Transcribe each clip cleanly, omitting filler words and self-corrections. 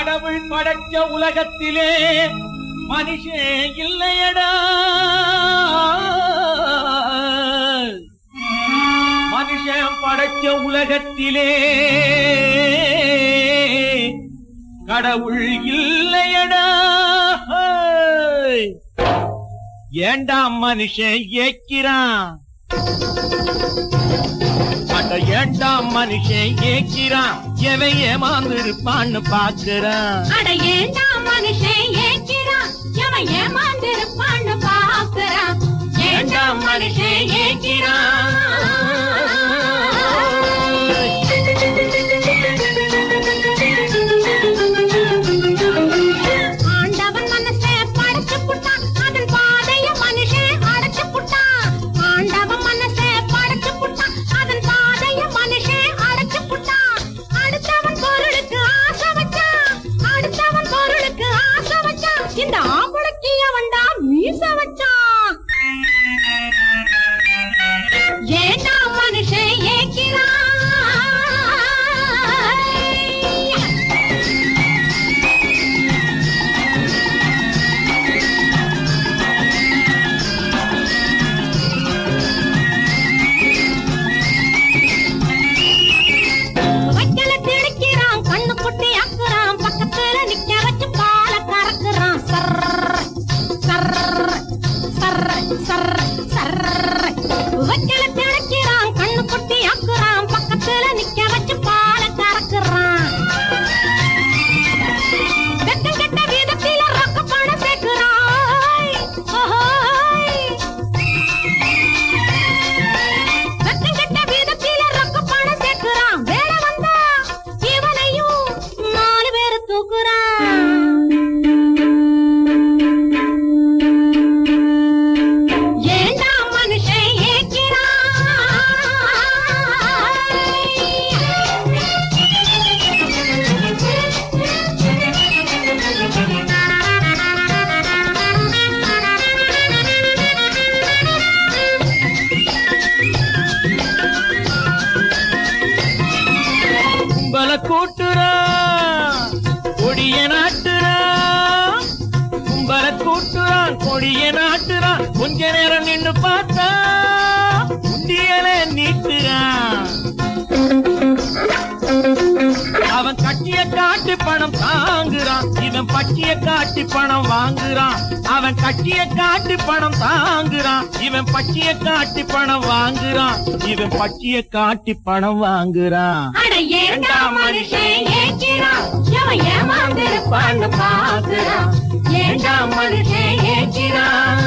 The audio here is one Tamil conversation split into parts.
கடவுள் படைச்ச உலகத்திலே மனுஷன் இல்லையடா, மனுஷன் படைச்ச உலகத்திலே கடவுள் இல்லையடா. ஏண்டா மனுஷன் ஏக்கிறான், அட ஏண்டா மனுஷன் ஏக்கிறான், எவன் ஏமாந்திருப்பான்னு பாக்குறான். அட ஏண்டா மனுஷன் ஏக்கிறான், எவன் ஏமாந்திருப்பான்னு பாக்குறான். ஏண்டா மனுஷன் ஏக்கிறான். ஆண்டவன் மனசை படைச்சு புட்டான், அதன் பாதைய மனுஷன் அடைச்சு புட்டான். ஆண்டவன் மனசை படைச்சு புட்டான், அதன் பாதைய மனுஷன் அடைச்சு புட்டான். அடுத்தவன் பொருளுக்கு ஆசை வச்சான், அடுத்தவன் பொருளுக்கு ஆசை வச்சான். இந்த ஆம்பளுக்கு அவன்டா மீச வச்சான். ஏண்டா மனுஷன் ஏக்கிறான். வைக்கல திணிக்கிறான், கண்ணு குட்டி அக்குறான், பக்கத்துல நிக்க வச்சு பால கறக்குறான். சர் சர் சர் சர் சர். வைக்கல திணிக்கிறான், கண்ணு குட்டி அக்குறான், பக்கத்துல நிக்க வச்சு பால கறக்குறான். வெக்கம் கெட்ட விதத்தில ரொக்க பணம் சேர்க்கிறாய். வெக்கம் கெட்ட விதத்தில ரொக்க பணம் சேர்க்கிறான். வேலை வந்தா இவனையும் 4 பேரு தூக்குறான். ஏண்டா மனுஷன் ஏக்கிறான். கும்பல கூட்டுறான், கொடிய நாட்டுறான், கும்பல கூட்டுறான், கொடிய நாட்டுறான். கொஞ்ச நேரம் நின்னு பார்த்தா குண்டியல நீட்டுறான். அவன் கட்டிய காட்டி பணம் தாங்குறான், இவன் பட்டிய காட்டி பணம் வாங்குறான். அவன் கட்டிய காட்டி பணம் தாங்குறான், இவன் பட்டிய காட்டி பணம் வாங்குறான். இவன் பட்டிய காட்டி பணம் வாங்குறான். அட ஏண்டா மனுஷன் ஏக்கிறான், எவன் ஏமாந்திருப்பான்னு பாக்குறான். ஏண்டா மனுஷன் ஏக்கிறான்.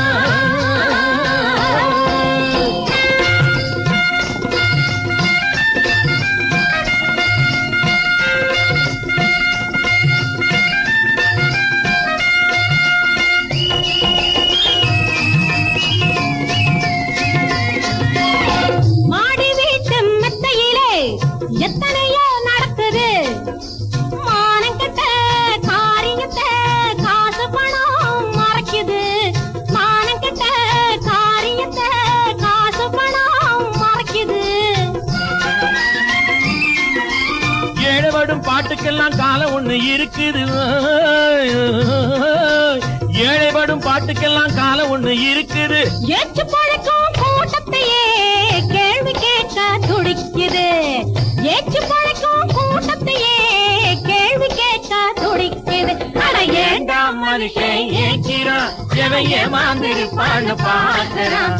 மாடி வீட்டு மெத்தையிலே எத்தனையோ நடக்குது. மானங்கெட்ட காரியத்தை காசு பணம் மறைக்குது. மானங்கெட்ட காரியத்தை காசு பணம் மறைக்குது. ஏழைப்படும் பாட்டுக்கெல்லாம் காலம் ஒண்ணு இருக்குது. ஏழைப்படும் பாட்டுக்கெல்லாம் காலம் ஒண்ணு இருக்குது. ஏற்று பழக்கும் கூட்டத்தையே கேள்வி கேட்க துடிக்குது. ஏற்று பழக்கும் கூட்டத்தையே கேள்வி கேட்க துடிக்குது. அட ஏண்டா மனுஷன் ஏக்கிறான், எவன் ஏமாந்திருப்பான்னு பாக்குறான்.